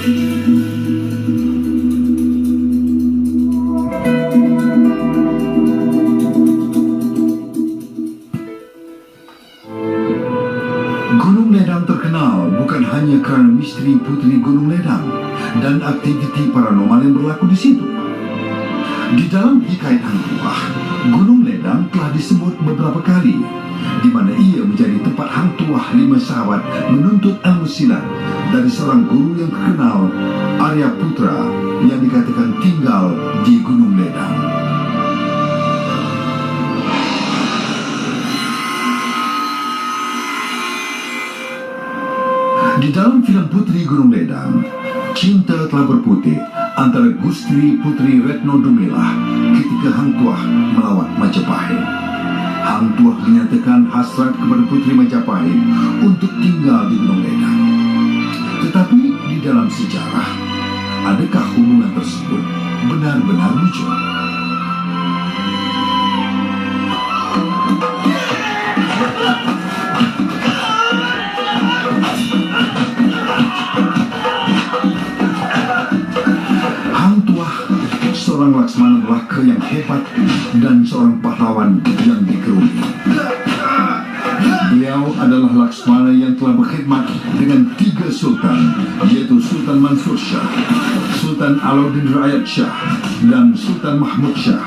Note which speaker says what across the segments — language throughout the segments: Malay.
Speaker 1: Gunung Ledang terkenal bukan hanya kerana misteri Puteri Gunung Ledang dan aktiviti paranormal yang berlaku di situ. Di dalam hikayat Hang Tuah, Gunung Ledang telah disebut beberapa kali, di mana ia menjadi tempat Hang Tuah 5 sahabat menuntut ilmu silat dari seorang guru yang terkenal, Arya Putra, yang dikatakan tinggal di Gunung Ledang. Di dalam filem Puteri Gunung Ledang, cinta telah berputih antara Gusti Puteri Retno Dumilah ketika Hang Tuah melawat Majapahit. Hang Tuah menyatakan hasrat kepada Puteri Majapahit untuk tinggal di Gunung Ledang. Tetapi di dalam sejarah, adakah hubungan tersebut benar-benar wujud? Seorang Laksmana Melaka yang hebat dan seorang pahlawan yang dikeruni. Beliau adalah Laksmana yang telah berkhidmat dengan 3 sultan, yaitu Sultan Mansur Shah, Sultan Alauddin Rakyat Shah, dan Sultan Mahmud Shah.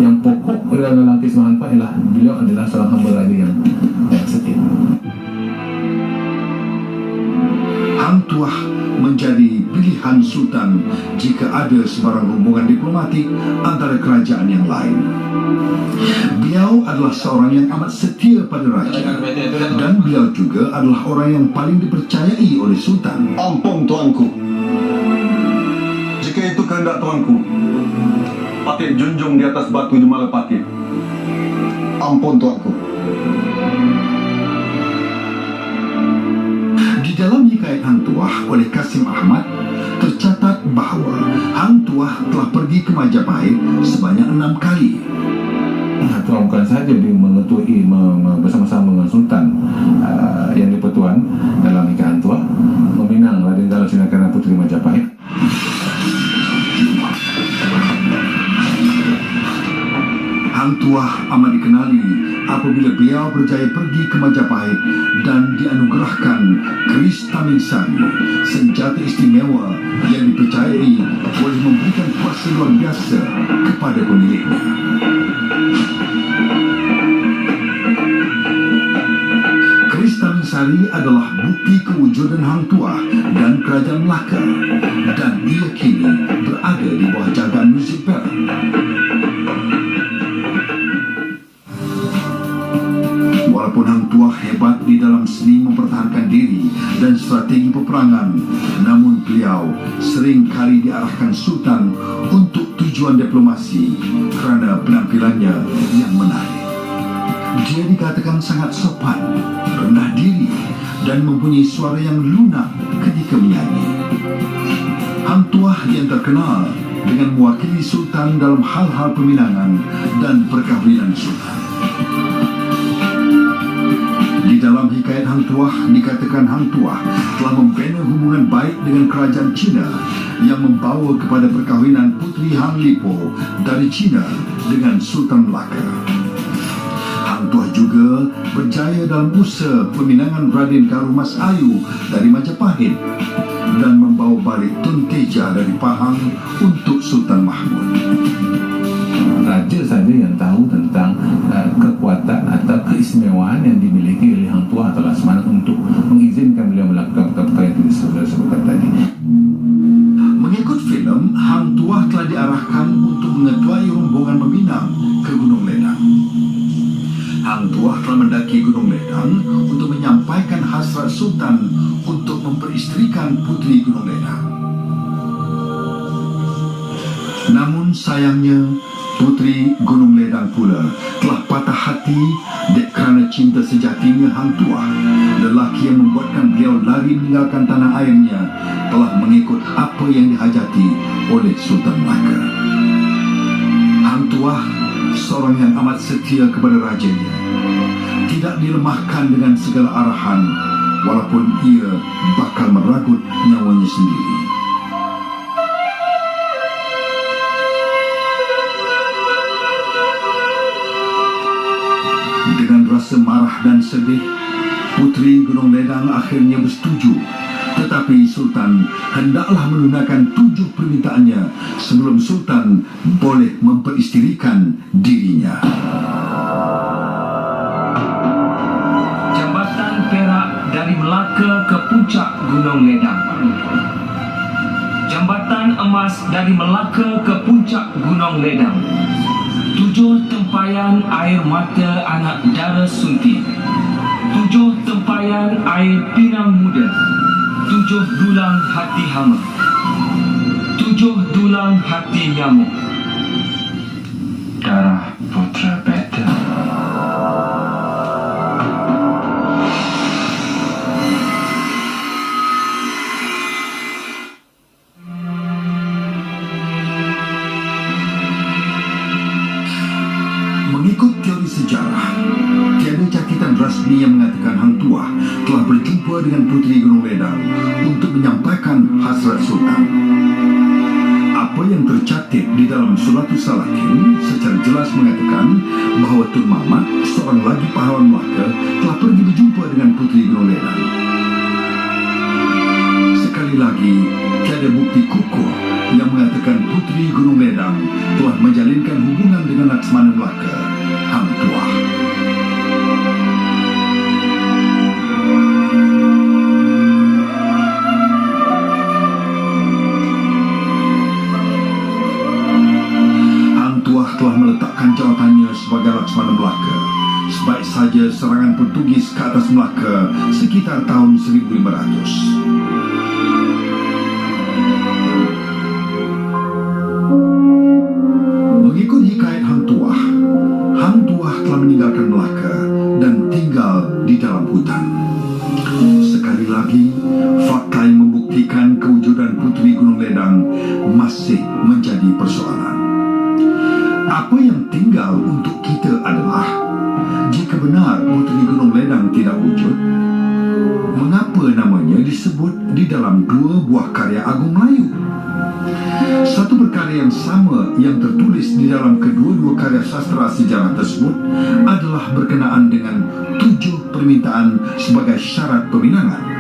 Speaker 2: Yang pokok dalam kisah Hang Tuah ialah beliau adalah seorang hamba raja yang setia.
Speaker 1: Hang Tuah menjadi pilihan sultan jika ada sebarang hubungan diplomatik antara kerajaan yang lain. Beliau adalah seorang yang amat setia pada raja, dan beliau juga adalah orang yang paling dipercayai oleh sultan.
Speaker 3: Ampun tuanku, jika itu kehendak tuanku, patih junjung di atas batu di Malapati. Ampun tuanku.
Speaker 1: Di dalam hikayat Hang Tuah oleh Kasim Ahmad, tercatat bahawa Hang Tuah telah pergi ke Majapahit sebanyak 6 kali.
Speaker 2: Hang Tuah bukan sahaja dia mengetui bersama-sama dengan Sultan yang di-Pertuan dalam hikayat Hang Tuah, meminang Raden Galuh Sinankana Puteri Majapahit.
Speaker 1: Hang Tuah amat dikenali apabila beliau berjaya pergi ke Majapahit dan dianugerahkan keris Tamingsari, senjata istimewa yang dipercayai boleh memberikan kuasa luar biasa kepada pemiliknya. Keris Tamingsari adalah bukti kewujudan Hang Tuah dan Kerajaan Melaka, dan ia kini berada di bawah jagaan Muzik Perak. Walaupun Hang Tuah hebat di dalam seni mempertahankan diri dan strategi peperangan, namun beliau sering kali diarahkan Sultan untuk tujuan diplomasi kerana penampilannya yang menarik. Dia dikatakan sangat sopan, rendah diri, dan mempunyai suara yang lunak ketika menyanyi. Hang Tuah yang terkenal dengan mewakili Sultan dalam hal-hal peminangan dan perkahwinan Sultan. Di dalam hikayat Hang Tuah dikatakan Hang Tuah telah membina hubungan baik dengan kerajaan Cina yang membawa kepada perkahwinan Puteri Hang Lipo dari Cina dengan Sultan Melaka. Hang Tuah juga berjaya dalam usaha peminangan Raden Galuh Mas Ayu dari Majapahit dan membawa balik Tun Teja dari Pahang untuk Sultan Mahmud.
Speaker 2: Raja saja yang tahu tentang kekuatan atau keistimewaan yang dimiliki oleh Hang Tuah atau Laksmana untuk mengizinkan beliau melakukan perkara yang disebutkan tadi.
Speaker 1: Mengikut filem, Hang Tuah telah diarahkan untuk mengetuai rombongan meminang ke Gunung Ledang. Hang Tuah telah mendaki Gunung Ledang untuk menyampaikan hasrat Sultan untuk memperistrikan Puteri Gunung Ledang. Namun sayangnya, Puteri Gunung Ledang pula telah patah hati kerana cinta sejatinya Hang Tuah. Lelaki yang membuatkan beliau lari meninggalkan tanah airnya telah mengikut apa yang dihajati oleh Sultan Melaka. Hang Tuah seorang yang amat setia kepada rajanya, tidak dilemahkan dengan segala arahan, walaupun ia bakal meragut nyawanya sendiri. Dengan rasa marah dan sedih, Puteri Gunung Ledang akhirnya bersetuju. Tetapi Sultan hendaklah menunaikan 7 permintaannya sebelum Sultan boleh memperisterikan dirinya.
Speaker 4: Jambatan perak dari Melaka ke puncak Gunung Ledang. Jambatan emas dari Melaka ke puncak Gunung Ledang. 7 tempayan air mata anak dara Sunti. 7 tempayan air pinang muda. 7 dulang hati hama. 7 dulang hati nyamuk. Darah putra beta.
Speaker 1: Mengikut teori sejarah, tiada cakitan rasmi yang mengatakan Hang Tuah telah berjumpa dengan Puteri Gunung Ledang untuk menyampaikan hasrat Sultan. Apa yang tercatat di dalam Suratus Salakin secara jelas mengatakan bahawa Tun Mamat, seorang lagi pahlawan Melaka, telah pergi berjumpa dengan Puteri Gunung Ledang. Sekali lagi, tiada bukti kukuh yang mengatakan Puteri Gunung Ledang telah menjalinkan hubungan dengan Laksmana Melaka, Hang Tuah. Hang Tuah telah meletakkan jawatannya sebagai Laksmana Melaka. Sebaik saja serangan Portugis ke atas Melaka sekitar tahun 1500. Mengikut hikayat Hang Tuah telah meninggalkan Melaka dan tinggal di dalam hutan. Sekali lagi, fakta yang membuktikan kewujudan Puteri Gunung Ledang masih menjadi persoalan. Apa yang tinggal untuk kita adalah, jika benar Puteri Gunung Ledang tidak wujud, mengapa namanya disebut di dalam 2 buah karya agung Melayu? Satu perkara yang sama yang tertulis di dalam kedua-dua karya sastra sejarah tersebut adalah berkenaan dengan 7 permintaan sebagai syarat peminangan.